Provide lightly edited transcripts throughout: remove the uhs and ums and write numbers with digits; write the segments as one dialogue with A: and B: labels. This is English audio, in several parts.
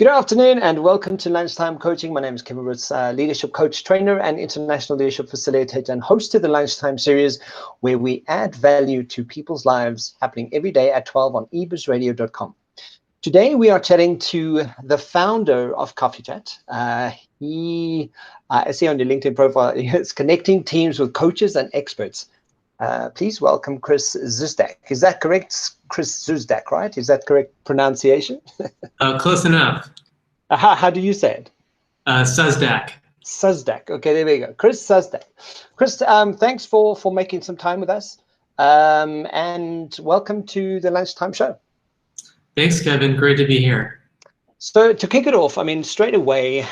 A: Good afternoon and welcome to Lunchtime Coaching. My name is Kevinbritz, leadership coach, trainer, and international leadership facilitator, and host of the Lunchtime series, where we add value to people's lives, happening every day at 12 on ebizradio.com. Today we are chatting to the founder of CoffeeChat. I see on your LinkedIn profile, is connecting teams with coaches and experts. Please welcome Chris Suzdak. Is that correct? Chris Suzdak, right? Is that correct pronunciation?
B: Close enough.
A: How do you say it?
B: Suzdak.
A: Suzdak. Okay, there we go. Chris Suzdak. Chris, thanks for making some time with us, and welcome to the Lunchtime Show.
B: Thanks, Kevin. Great to be here.
A: So to kick it off, I mean, straight away,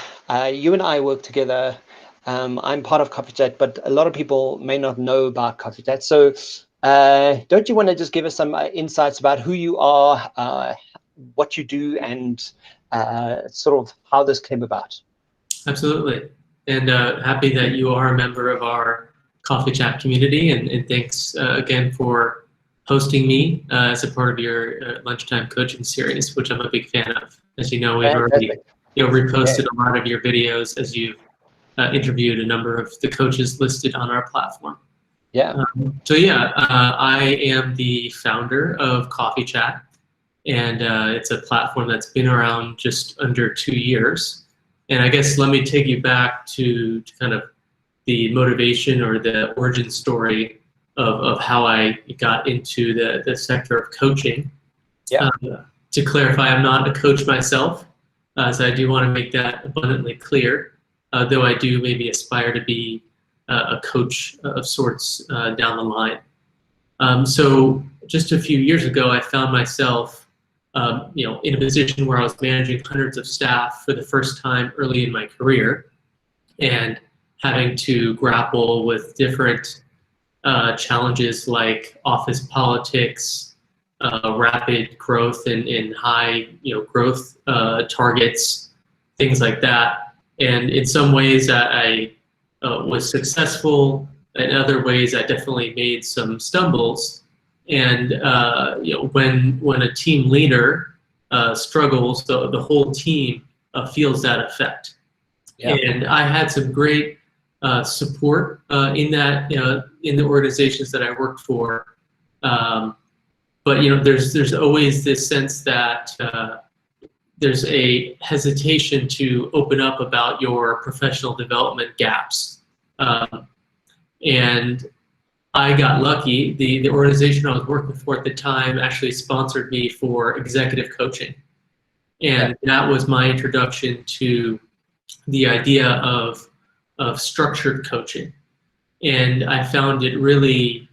A: you and I work together. I'm part of CoffeeChat, but a lot of people may not know about CoffeeChat. So don't you want to just give us some insights about who you are, what you do, and sort of how this came about? Absolutely.
B: And happy that you are a member of our CoffeeChat community. And thanks again for hosting me as a part of your Lunchtime Coaching series, which I'm a big fan of. As you know, we've already reposted a lot of your videos as you've interviewed a number of the coaches listed on our platform.
A: Yeah.
B: I am the founder of CoffeeChat, and it's a platform that's been around just under 2 years. And I guess let me take you back to kind of the motivation or the origin story of how I got into the sector of coaching.
A: Yeah.
B: To clarify, I'm not a coach myself, so I do want to make that abundantly clear. Though I do maybe aspire to be a coach of sorts down the line. So just a few years ago, I found myself, in a position where I was managing hundreds of staff for the first time early in my career, and having to grapple with different challenges like office politics, rapid growth and high growth targets, things like that. And in some ways I was successful. In other ways I definitely made some stumbles. And when a team leader struggles, the whole team feels that effect. Yeah. And I had some great support in that in the organizations that I worked for. But there's always this sense that there's a hesitation to open up about your professional development gaps. And I got lucky. The organization I was working for at the time actually sponsored me for executive coaching. And that was my introduction to the idea of structured coaching. And I found it really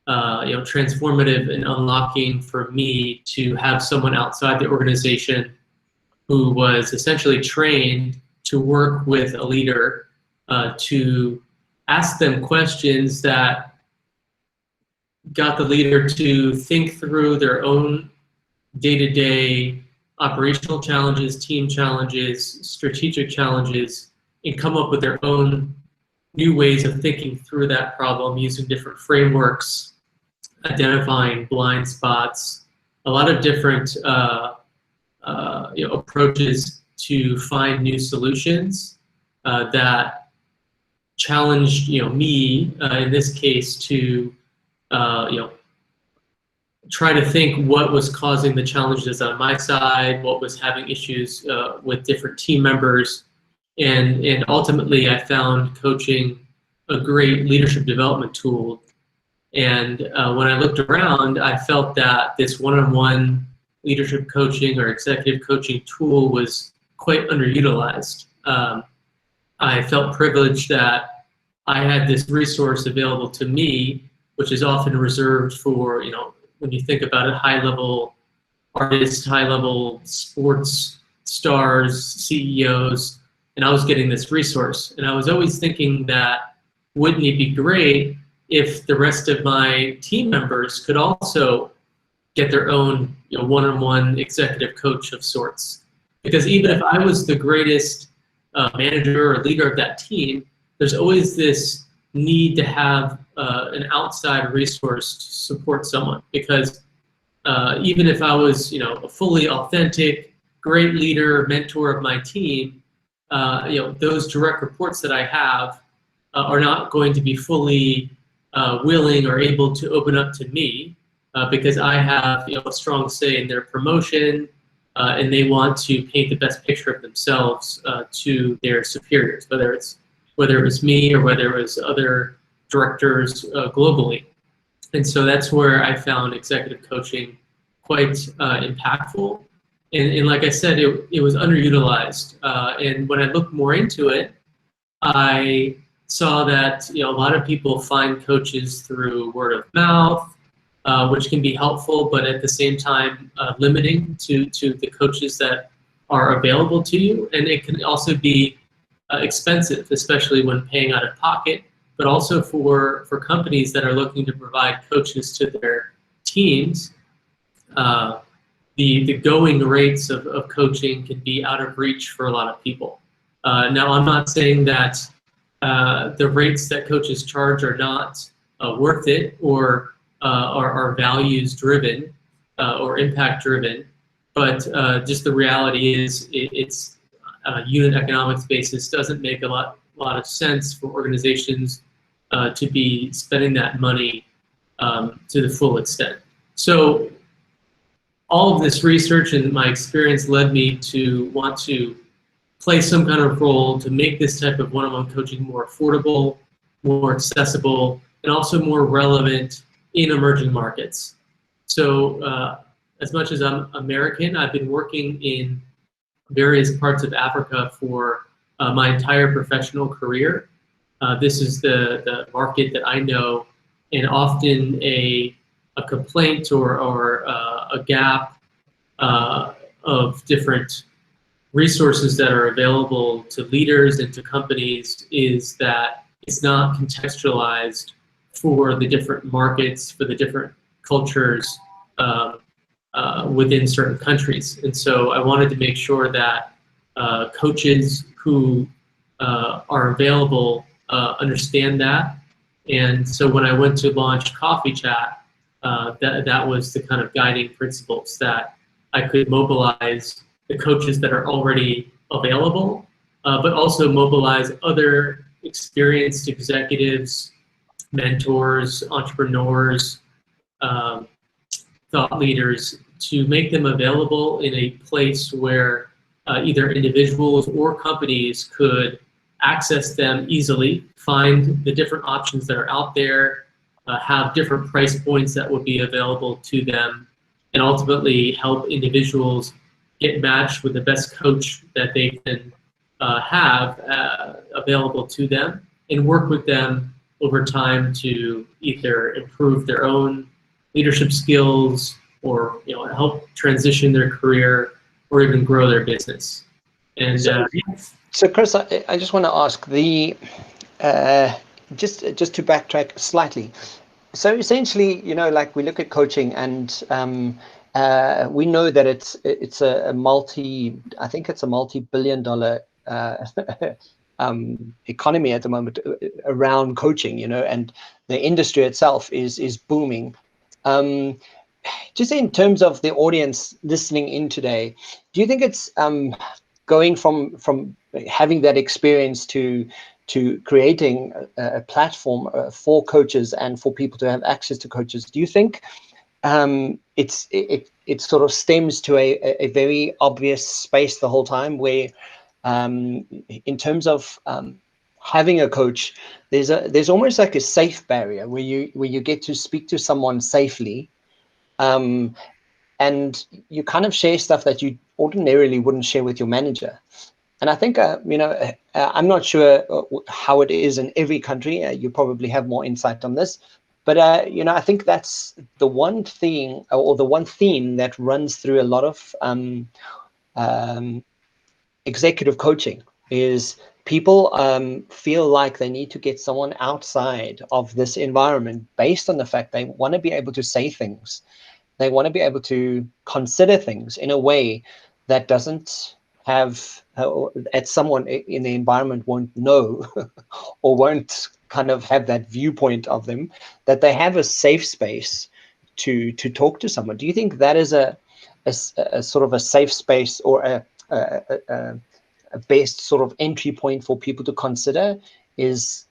B: transformative and unlocking for me to have someone outside the organization who was essentially trained to work with a leader to ask them questions that got the leader to think through their own day-to-day operational challenges, team challenges, strategic challenges, and come up with their own new ways of thinking through that problem using different frameworks, identifying blind spots, a lot of different approaches to find new solutions that challenged me in this case to try to think what was causing the challenges on my side, what was having issues with different team members, and ultimately I found coaching a great leadership development tool. And when I looked around, I felt that this one-on-one leadership coaching or executive coaching tool was quite underutilized. I felt privileged that I had this resource available to me, which is often reserved for, when you think about it, high-level artists, high-level sports stars, CEOs, and I was getting this resource. And I was always thinking that, wouldn't it be great if the rest of my team members could also get their own one-on-one executive coach of sorts? Because even if I was the greatest manager or leader of that team, there's always this need to have an outside resource to support someone. Because even if I was a fully authentic, great leader, mentor of my team, those direct reports that I have are not going to be fully willing or able to open up to me because I have a strong say in their promotion, and they want to paint the best picture of themselves to their superiors, whether it was me or whether it was other directors globally. And so that's where I found executive coaching quite impactful. And like I said, it was underutilized. And when I looked more into it, I saw that a lot of people find coaches through word of mouth, which can be helpful, but at the same time limiting to the coaches that are available to you. And it can also be expensive, especially when paying out of pocket, but also for companies that are looking to provide coaches to their teams. The going rates of coaching can be out of reach for a lot of people. Now, I'm not saying that the rates that coaches charge are not worth it or are values driven or impact driven, but just the reality is it's unit economics basis doesn't make a lot of sense for organizations to be spending that money to the full extent. So all of this research and my experience led me to want to play some kind of role to make this type of one-on-one coaching more affordable, more accessible, and also more relevant in emerging markets. So as much as I'm American, I've been working in various parts of Africa for my entire professional career. This is the market that I know, and often a complaint or a gap of different resources that are available to leaders and to companies is that it's not contextualized for the different markets, for the different cultures within certain countries. And so I wanted to make sure that coaches who are available understand that. And so when I went to launch CoffeeChat, that was the kind of guiding principles, that I could mobilize the coaches that are already available, but also mobilize other experienced executives, mentors, entrepreneurs, thought leaders, to make them available in a place where either individuals or companies could access them easily, find the different options that are out there, have different price points that would be available to them, and ultimately help individuals get matched with the best coach that they can have available to them, and work with them over time to either improve their own leadership skills or help transition their career or even grow their business. And
A: so Chris, I just want to ask just to backtrack slightly. So essentially, like we look at coaching, and we know that it's a multi-billion-dollar economy at the moment around coaching, and the industry itself is booming. Just in terms of the audience listening in today, do you think it's going from having that experience to creating a platform for coaches and for people to have access to coaches? Do you think it sort of stems to a very obvious space the whole time, where in terms of having a coach, there's almost like a safe barrier where you get to speak to someone safely, and you kind of share stuff that you ordinarily wouldn't share with your manager. And I think, I'm not sure how it is in every country. You probably have more insight on this. But, I think that's the one thing, or the one theme that runs through a lot of executive coaching, is people feel like they need to get someone outside of this environment based on the fact they want to be able to say things. They want to be able to consider things in a way that doesn't have, that someone in the environment won't know or won't kind of have that viewpoint of them, that they have a safe space to talk to someone. Do you think that is a a sort of a safe space or a best sort of entry point for people to consider is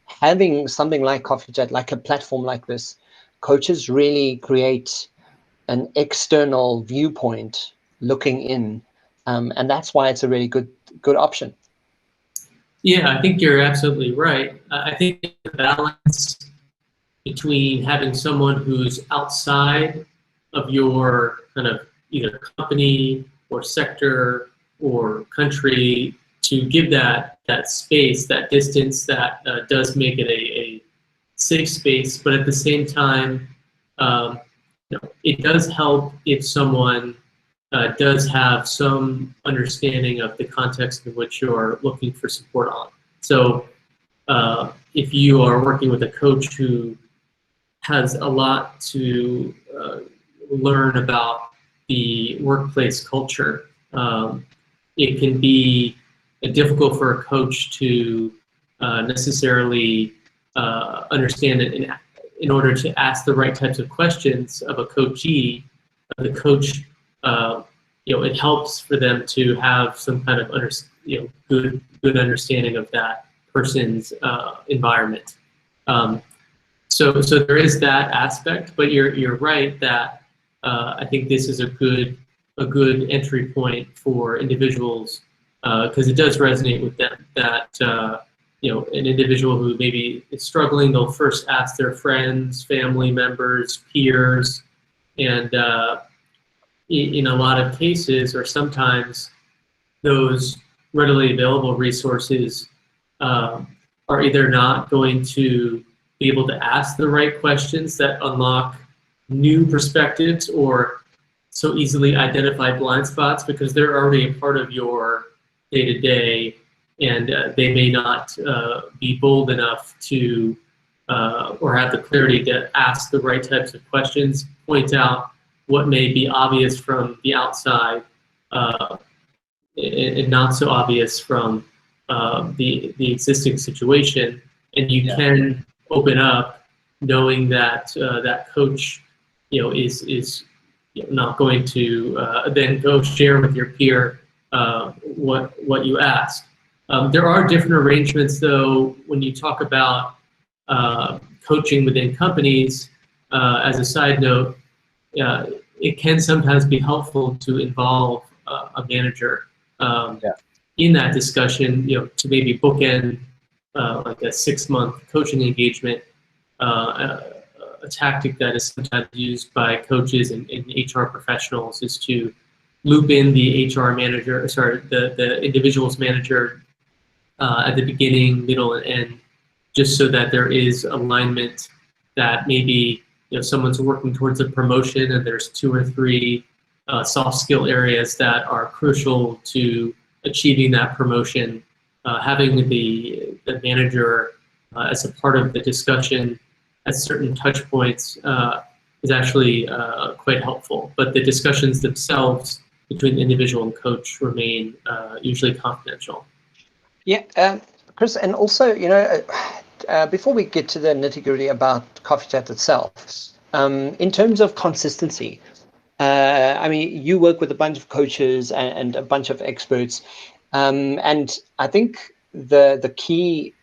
A: having something like CoffeeChat, like a platform like this. Coaches really create an external viewpoint looking in, and that's why it's a really good option.
B: Yeah, I think you're absolutely right. I think the balance between having someone who's outside of your kind of either company or sector or country, to give that space, that distance, that does make it a safe space. But at the same time, it does help if someone does have some understanding of the context in which you're looking for support on. So if you are working with a coach who has a lot to learn about the workplace culture, it can be difficult for a coach to necessarily understand it in order to ask the right types of questions of a coachee. The coach, it helps for them to have some kind of good understanding of that person's environment. So there is that aspect, but you're right that I think this is a good entry point for individuals, because it does resonate with them that an individual who maybe is struggling, they'll first ask their friends, family members, peers, and in a lot of cases, or sometimes, those readily available resources are either not going to be able to ask the right questions that unlock new perspectives or so easily identify blind spots, because they're already a part of your day-to-day, and they may not be bold enough to or have the clarity to ask the right types of questions, point out what may be obvious from the outside and not so obvious from the existing situation, and you can open up knowing that that coach is not going to then go share with your peer what you asked. There are different arrangements, though, when you talk about coaching within companies. As a side note, it can sometimes be helpful to involve a manager in that discussion, to maybe bookend like a 6-month coaching engagement. A tactic that is sometimes used by coaches and HR professionals is to loop in the HR manager, the individual's manager at the beginning, middle, and end, just so that there is alignment, that maybe someone's working towards a promotion and there's 2 or 3 soft skill areas that are crucial to achieving that promotion. Having the manager as a part of the discussion at certain touch points is actually quite helpful. But the discussions themselves between the individual and coach remain usually confidential.
A: Yeah, Chris, and also, before we get to the nitty-gritty about CoffeeChat itself, in terms of consistency, I mean, you work with a bunch of coaches and a bunch of experts, and I think the key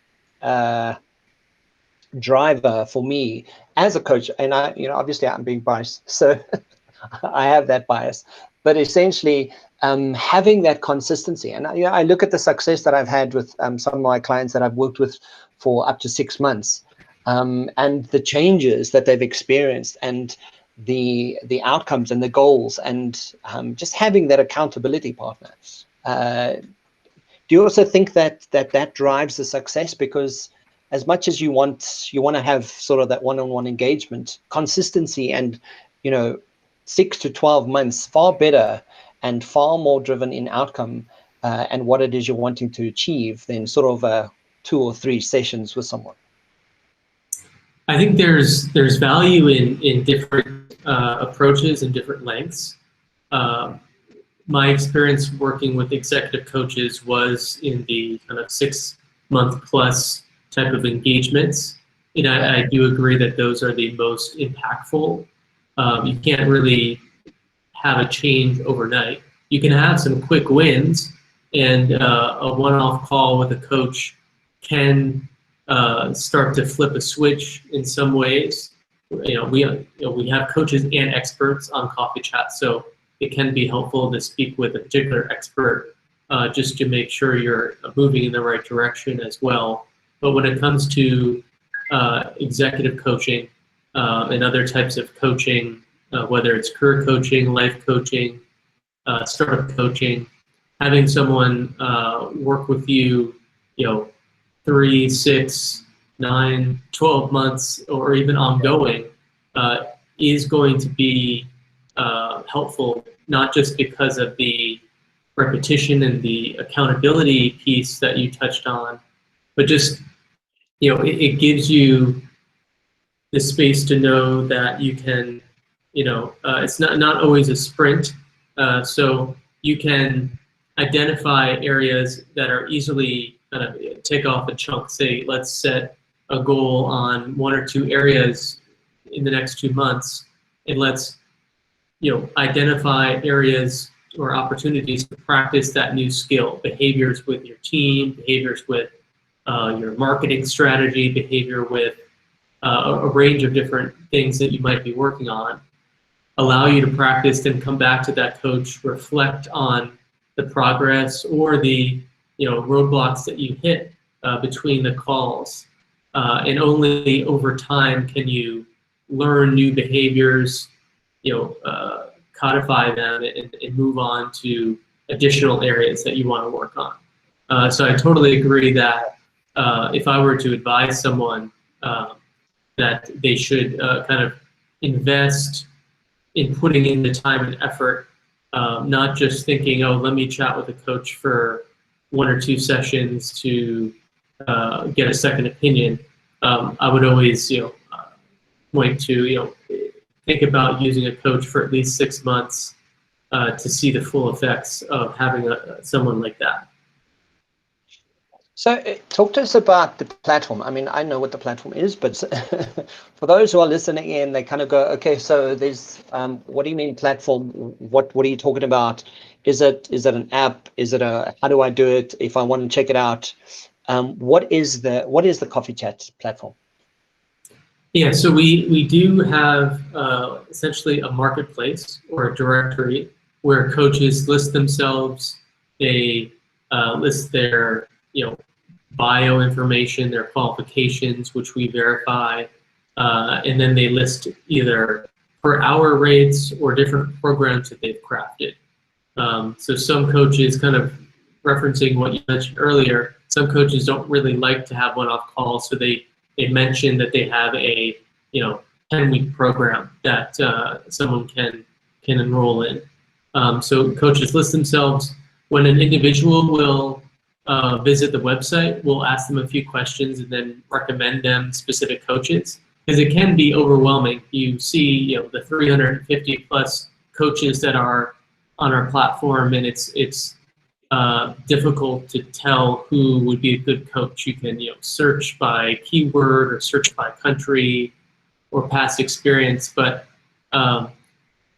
A: driver for me as a coach, and obviously I'm being biased, so I have that bias, but essentially having that consistency. And I look at the success that I've had with some of my clients that I've worked with for up to 6 months, and the changes that they've experienced, and the outcomes and the goals, and just having that accountability partner. Do you also think that drives the success? Because as much as you want to have sort of that one-on-one engagement, consistency and 6 to 12 months, far better and far more driven in outcome and what it is you're wanting to achieve than sort of 2 or 3 sessions with someone.
B: I think there's value in different approaches and different lengths. My experience working with executive coaches was in the kind of 6-month plus type of engagements, and I do agree that those are the most impactful. You can't really have a change overnight. You can have some quick wins, and a one-off call with a coach can start to flip a switch in some ways. We have coaches and experts on CoffeeChat, so it can be helpful to speak with a particular expert just to make sure you're moving in the right direction as well. But when it comes to executive coaching and other types of coaching, whether it's career coaching, life coaching, startup coaching, having someone work with you, 3, 6, 9, 12 months, or even ongoing, is going to be helpful, not just because of the repetition and the accountability piece that you touched on, but just, it gives you the space to know that you can, it's not always a sprint, so you can identify areas that are easily kind of take off a chunk. Say, let's set a goal on 1 or 2 areas in the next 2 months, and let's identify areas or opportunities to practice that new skill, behaviors with your team, behaviors with your marketing strategy, behavior with a range of different things that you might be working on. Allow you to practice, and come back to that coach, reflect on the progress or the roadblocks that you hit between the calls, and only over time can you learn new behaviors, codify them, and move on to additional areas that you want to work on. So I totally agree that if I were to advise someone that they should kind of invest in putting in the time and effort, not just thinking, oh, let me chat with a coach for 1 or 2 sessions to get a second opinion. I would always, point to, think about using a coach for at least 6 months to see the full effects of having someone like that.
A: So talk to us about the platform. I mean, I know what the platform is, but for those who are listening in, they kind of go, okay, so there's, what do you mean platform? What are you talking about? Is it an app? Is it how do I do it if I want to check it out? What is the CoffeeChat platform?
B: Yeah, so we do have essentially a marketplace or a directory where coaches list themselves. They list their bio information, their qualifications, which we verify, and then they list either per hour rates or different programs that they've crafted. So some coaches, kind of referencing what you mentioned earlier, some coaches don't really like to have one-off calls, so they mention that they have a 10-week program that someone can enroll in. So coaches list themselves. When an individual will visit the website, we'll ask them a few questions and then recommend them specific coaches, because it can be overwhelming. You see the 350 plus coaches that are on our platform, and it's difficult to tell who would be a good coach. You can search by keyword or search by country or past experience, but I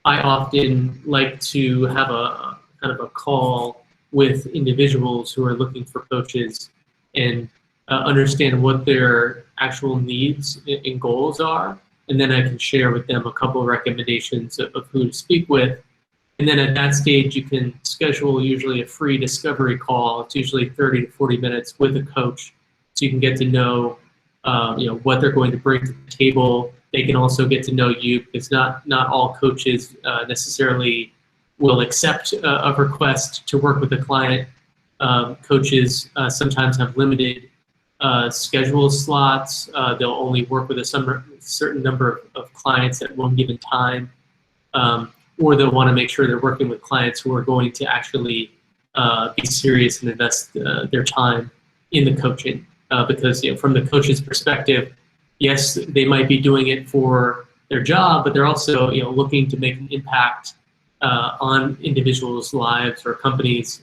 B: often like to have a kind of a call with individuals who are looking for coaches and understand what their actual needs and goals are, and then I can share with them a couple of recommendations of who to speak with. And then at that stage, you can schedule usually a free discovery call. It's usually 30 to 40 minutes with a coach, so you can get to know what they're going to bring to the table. They can also get to know you, because not all coaches necessarily will accept a request to work with a client. Coaches sometimes have limited schedule slots. They'll only work with a certain number of clients at one given time, or they'll want to make sure they're working with clients who are going to actually be serious and invest their time in the coaching. Because from the coach's perspective, yes, they might be doing it for their job, but they're also looking to make an impact on individuals' lives or companies'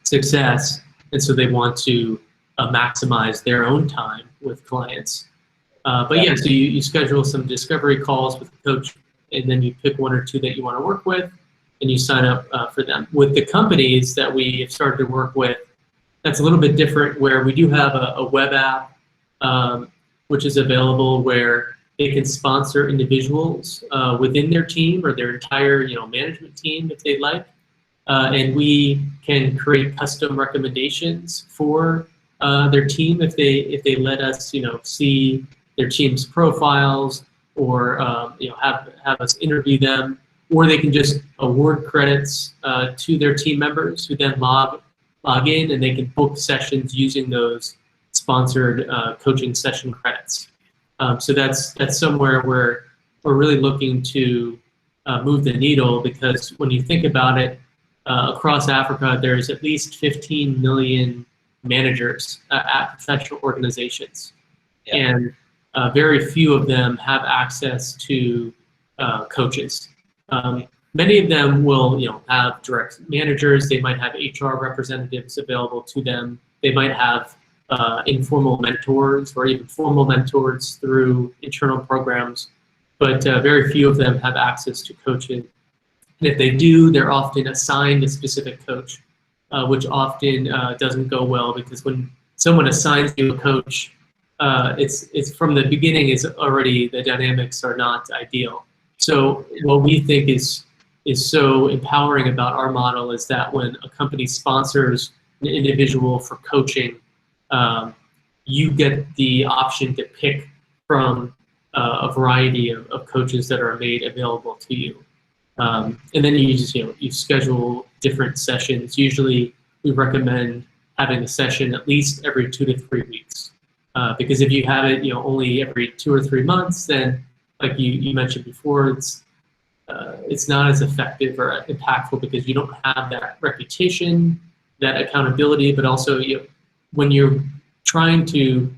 B: success, and so they want to maximize their own time with clients. But yeah, so you schedule some discovery calls with the coach, and then you pick 1 or 2 that you want to work with, and you sign up for them. With the companies that we have started to work with, that's a little bit different, where we do have a web app which is available, where they can sponsor individuals within their team or their entire management team if they'd like, and we can create custom recommendations for their team if they let us see their team's profiles, or have us interview them, or they can just award credits to their team members, who then log in and they can book sessions using those sponsored coaching session credits. So that's somewhere where we're really looking to move the needle, because when you think about it, across Africa, there's at least 15 million managers at professional organizations, and very few of them have access to coaches. Many of them will have direct managers. They might have HR representatives available to them. They might have informal mentors or even formal mentors through internal programs, but very few of them have access to coaching. And if they do, they're often assigned a specific coach, which often doesn't go well, because when someone assigns you a coach, it's from the beginning is already, the dynamics are not ideal. So what we think is so empowering about our model is that when a company sponsors an individual for coaching, you get the option to pick from a variety of coaches that are made available to you. And then you just, you schedule different sessions. Usually we recommend having a session at least every 2 to 3 weeks. Because if you have it, only every 2 or 3 months, then like you mentioned before, it's not as effective or impactful, because you don't have that reputation, that accountability, but also when you're trying to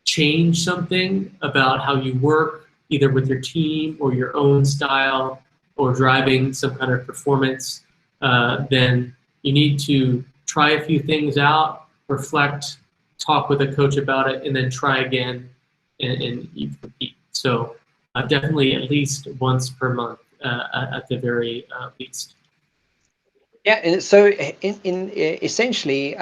B: change something about how you work, either with your team or your own style, or driving some kind of performance, then you need to try a few things out, reflect, talk with a coach about it, and then try again, and you repeat. So definitely at least once per month at the very least.
A: Yeah, and so in essentially,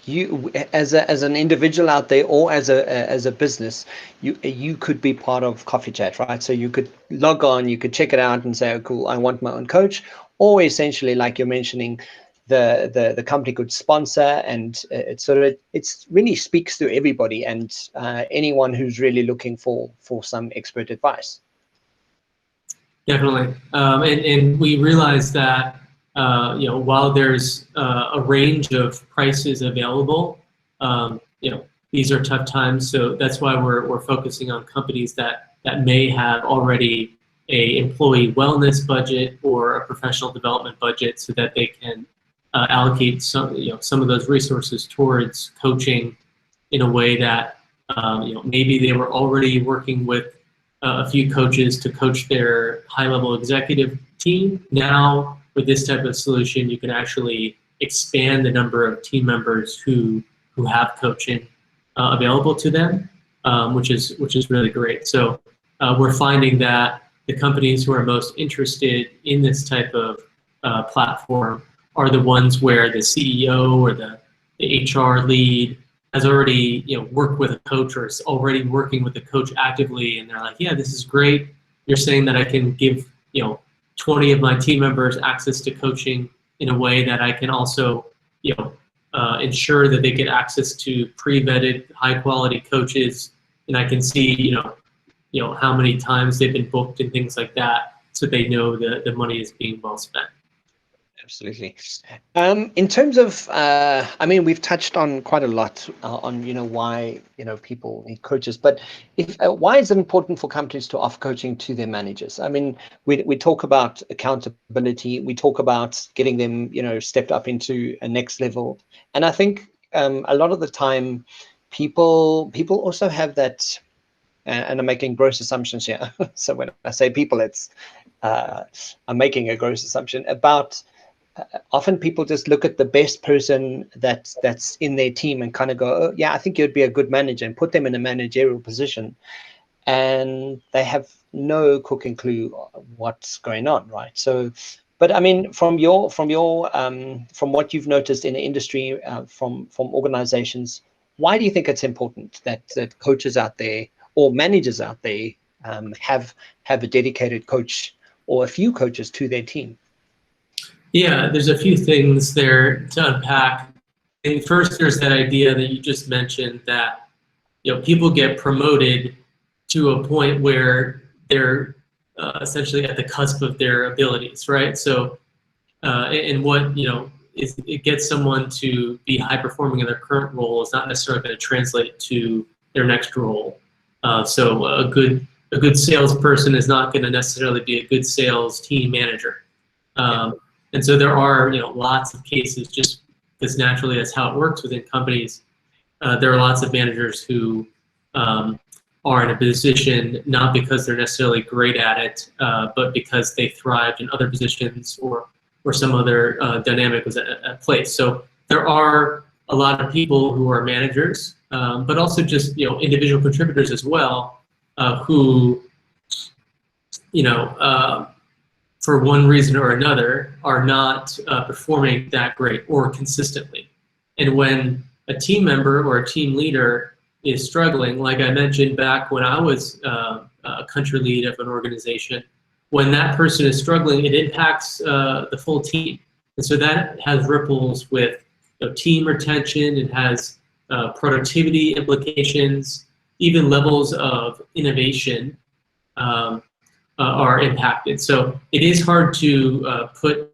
A: you as an individual out there, or as a business, you could be part of CoffeeChat, right? So you could log on, you could check it out and say, oh, cool, I want my own coach. Or essentially, like you're mentioning, the company could sponsor, and it really speaks to everybody and anyone who's really looking for some expert advice.
B: Definitely, and we realize that while there's a range of prices available, these are tough times. So that's why we're focusing on companies that may have already a employee wellness budget or a professional development budget, so that they can allocate some of those resources towards coaching in a way that maybe they were already working with a few coaches to coach their high-level executive team. Now, with this type of solution, you can actually expand the number of team members who have coaching available to them, which is really great. So we're finding that the companies who are most interested in this type of platform are the ones where the CEO or the HR lead has already worked with a coach, or is already working with a coach actively, and they're like, yeah, this is great. You're saying that I can give 20 of my team members access to coaching in a way that I can also ensure that they get access to pre-vetted high-quality coaches, and I can see how many times they've been booked and things like that, so they know the money is being well spent.
A: Absolutely. In terms of, I mean, we've touched on quite a lot on, why, people need coaches, but why is it important for companies to offer coaching to their managers? I mean, we talk about accountability, we talk about getting them, stepped up into a next level. And I think a lot of the time people also have that, and I'm making gross assumptions here. So when I say people, I'm making a gross assumption about, often people just look at the best person that's in their team and kind of go, oh, yeah, I think you'd be a good manager, and put them in a managerial position, and they have no cooking clue what's going on, right? So But I mean, from what you've noticed in the industry, from organizations, why do you think it's important that coaches out there or managers out there have a dedicated coach or a few coaches to their team?
B: Yeah, there's a few things there to unpack. And first, there's that idea that you just mentioned that people get promoted to a point where they're essentially at the cusp of their abilities, right? So, and what it gets someone to be high performing in their current role is not necessarily going to translate to their next role. So a good salesperson is not going to necessarily be a good sales team manager. And so there are lots of cases, just because naturally that's how it works within companies. There are lots of managers who are in a position not because they're necessarily great at it, but because they thrived in other positions or some other dynamic was at place. So there are a lot of people who are managers, but also just individual contributors as well, who for one reason or another are not performing that great or consistently. And when a team member or a team leader is struggling, like I mentioned back when I was a country lead of an organization, when that person is struggling, it impacts the full team. And so that has ripples with team retention, it has productivity implications, even levels of innovation are impacted. So it is hard to put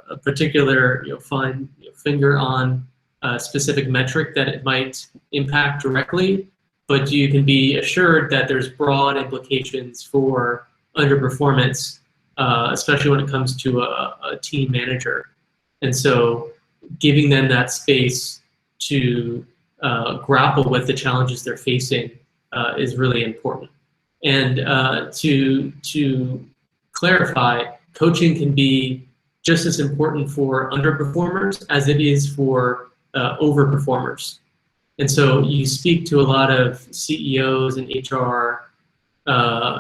B: a particular fine finger on a specific metric that it might impact directly, but you can be assured that there's broad implications for underperformance, especially when it comes to a team manager. And so giving them that space to grapple with the challenges they're facing is really important. And to clarify, coaching can be just as important for underperformers as it is for overperformers. And so you speak to a lot of CEOs and HR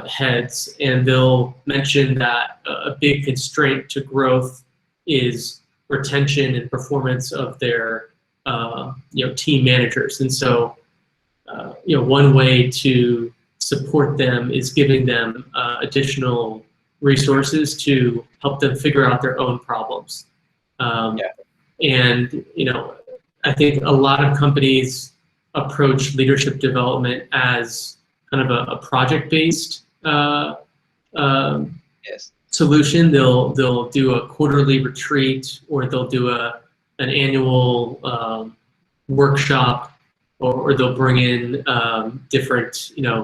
B: heads, and they'll mention that a big constraint to growth is retention and performance of their team managers. And so one way to support them is giving them additional resources to help them figure out their own problems. And I think a lot of companies approach leadership development as kind of a project-based solution. They'll do a quarterly retreat, or they'll do an annual workshop, or they'll bring in different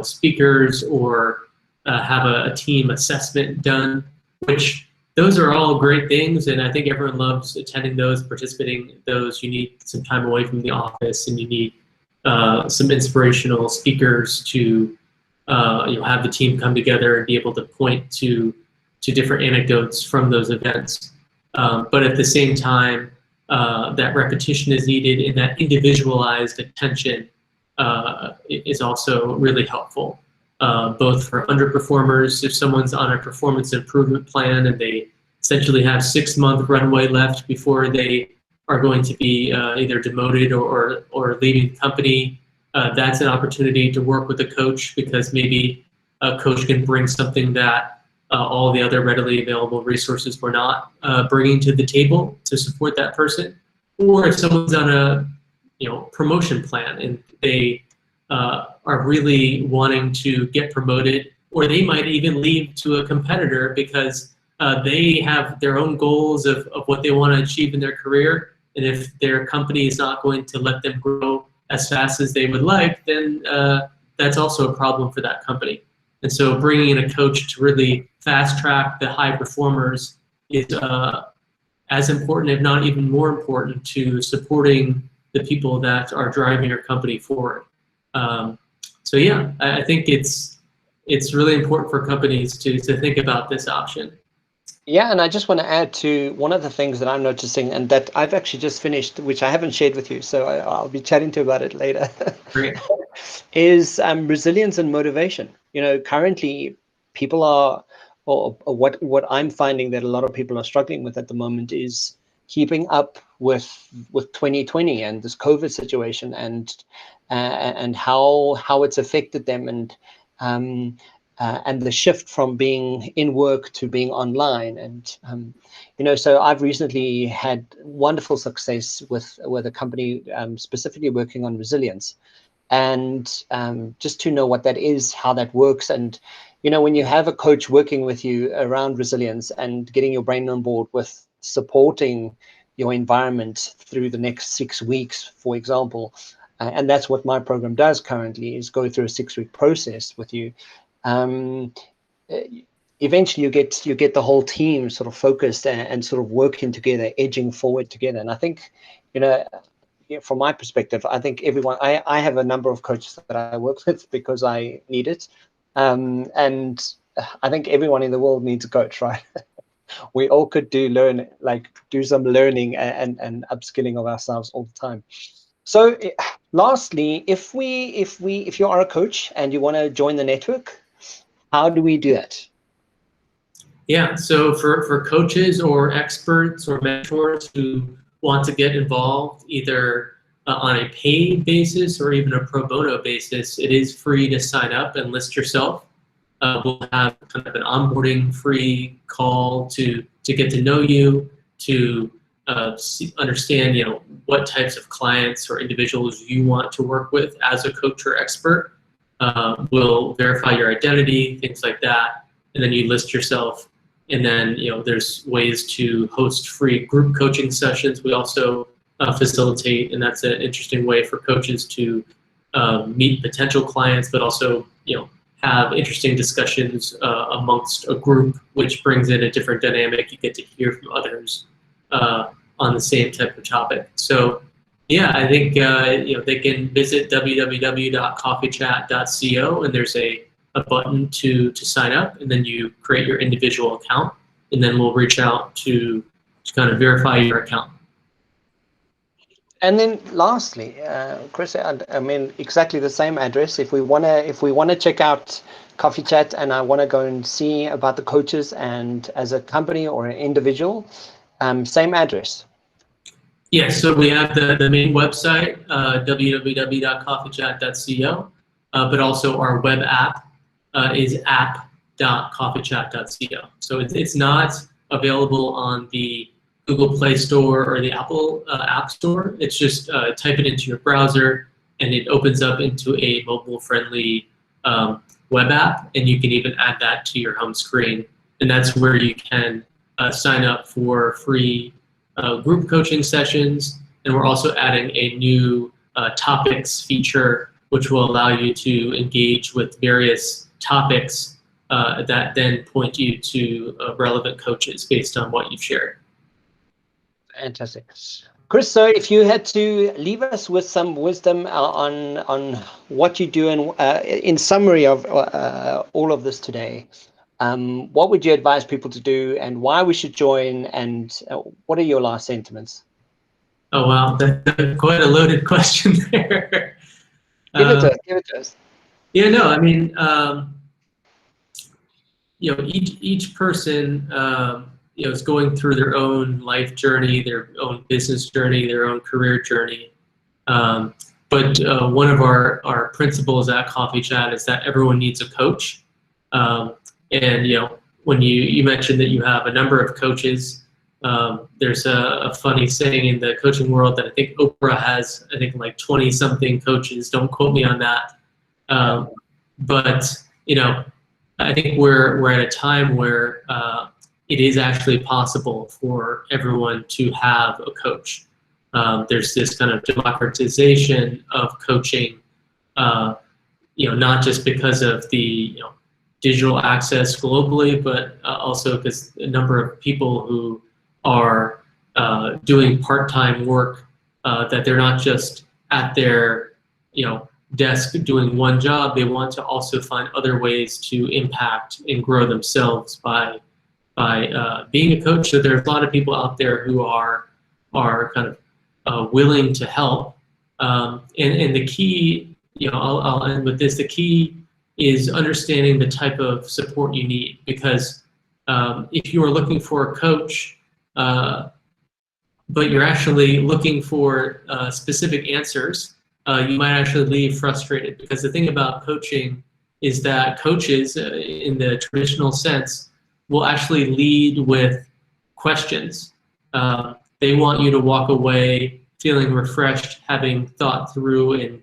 B: speakers, or have a team assessment done, which those are all great things, and I think everyone loves attending those, participating in those. You need some time away from the office, and you need some inspirational speakers to have the team come together and be able to point to different anecdotes from those events. But at the same time, that repetition is needed, and that individualized attention is also really helpful, both for underperformers. If someone's on a performance improvement plan and they essentially have 6-month runway left before they are going to be either demoted or leaving the company, that's an opportunity to work with a coach, because maybe a coach can bring something that all the other readily available resources were not bringing to the table to support that person. Or if someone's on a promotion plan and they are really wanting to get promoted, or they might even leave to a competitor because they have their own goals of what they want to achieve in their career. And if their company is not going to let them grow as fast as they would like, then that's also a problem for that company. And so bringing in a coach to really fast track the high performers is as important, if not even more important, to supporting the people that are driving your company forward. So yeah, I think it's really important for companies to think about this option.
A: Yeah, and I just want to add to one of the things that I'm noticing, and that I've actually just finished, which I haven't shared with you, so I'll be chatting to you about it later, is resilience and motivation. Currently people are or what I'm finding that a lot of people are struggling with at the moment is keeping up with 2020 and this COVID situation, and how it's affected them, and the shift from being in work to being online. And so I've recently had wonderful success with a company specifically working on resilience, and just to know what that is, how that works. And when you have a coach working with you around resilience and getting your brain on board with supporting your environment through the next 6 weeks, for example, and that's what my program does currently, is go through a 6-week process with you. Eventually you get the whole team sort of focused and sort of working together, edging forward together. And I think, from my perspective, I think everyone, I have a number of coaches that I work with because I need it. And I think everyone in the world needs a coach, right? We all could do some learning and upskilling of ourselves all the time. So lastly, if you are a coach and you want to join the network, how do we do that?
B: Yeah, so for coaches or experts or mentors who want to get involved either on a paid basis or even a pro bono basis, it is free to sign up and list yourself. We'll have kind of an onboarding free call to get to know you, to understand what types of clients or individuals you want to work with as a coach or expert. We'll verify your identity, things like that, and then you list yourself. And then there's ways to host free group coaching sessions. We also facilitate, and that's an interesting way for coaches to meet potential clients, but also have interesting discussions amongst a group, which brings in a different dynamic. You get to hear from others on the same type of topic. So yeah, I think they can visit www.coffeechat.co, and there's a button to sign up, and then you create your individual account, and then we'll reach out to kind of verify your account.
A: And then lastly, Chris, I mean, exactly the same address. If we wanna check out CoffeeChat, and I want to go and see about the coaches and as a company or an individual, same address.
B: Yes, so we have the main website, www.coffeechat.co, but also our web app is app.coffeechat.co. So it's not available on the Google Play Store or the Apple App Store. It's just type it into your browser, and it opens up into a mobile-friendly web app, and you can even add that to your home screen. And that's where you can sign up for free group coaching sessions. And we're also adding a new topics feature, which will allow you to engage with various topics that then point you to relevant coaches based on what you've shared.
A: Fantastic. Chris, so if you had to leave us with some wisdom on what you do, and in summary of all of this today, what would you advise people to do, and why we should join, and what are your last sentiments?
B: Oh, wow, that's quite a loaded question there.
A: Give it to us.
B: Yeah, no, I mean, each person is going through their own life journey, their own business journey, their own career journey. But one of our principles at CoffeeChat is that everyone needs a coach. And when you mentioned that you have a number of coaches, there's a funny saying in the coaching world that I think Oprah has, like 20-something coaches. Don't quote me on that. But I think we're at a time where it is actually possible for everyone to have a coach. There's this kind of democratization of coaching, not just because of the digital access globally, but also because a number of people who are doing part-time work, that they're not just at their desk doing one job. They want to also find other ways to impact and grow themselves by being a coach. So there's a lot of people out there who are kind of willing to help. And the key, I'll end with this. The key is understanding the type of support you need, because If you are looking for a coach, but you're actually looking for specific answers, you might actually leave frustrated, because the thing about coaching is that coaches, in the traditional sense, will actually lead with questions. They want you to walk away feeling refreshed, having thought through and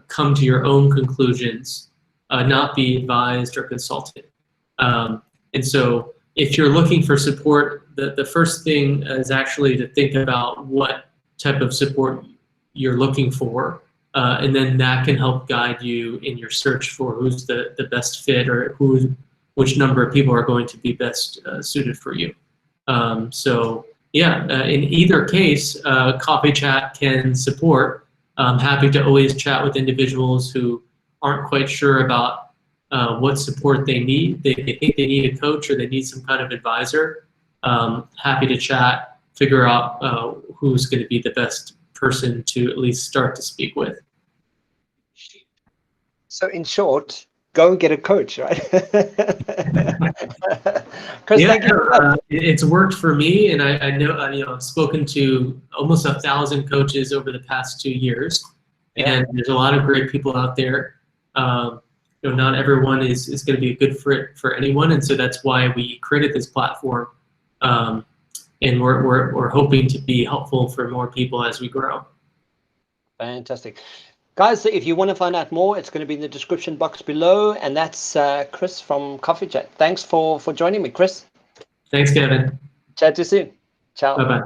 B: come to your own conclusions, not be advised or consulted. And so if you're looking for support, the first thing is actually to think about what type of support you're looking for, and then that can help guide you in your search for who's the best fit, or which number of people are going to be best suited for you. So yeah, in either case, CoffeeChat can support. I'm happy to always chat with individuals who aren't quite sure about what support they need. They think they need a coach, or they need some kind of advisor. Happy to chat, figure out who's going to be the best person to at least start to speak with.
A: So in short, go and get a coach, right? Chris,
B: Yeah,
A: thank you.
B: it's worked for me, and I know, I've spoken to almost 1,000 coaches over the past 2 years, and there's a lot of great people out there. Not everyone is going to be a good fit for anyone, and so that's why we created this platform, and we're hoping to be helpful for more people as we grow.
A: Fantastic. Guys, if you want to find out more, it's going to be in the description box below, and that's Chris from CoffeeChat. Thanks for joining me, Chris.
B: Thanks, Kevin.
A: Chat to you soon. Ciao.
B: Bye-bye.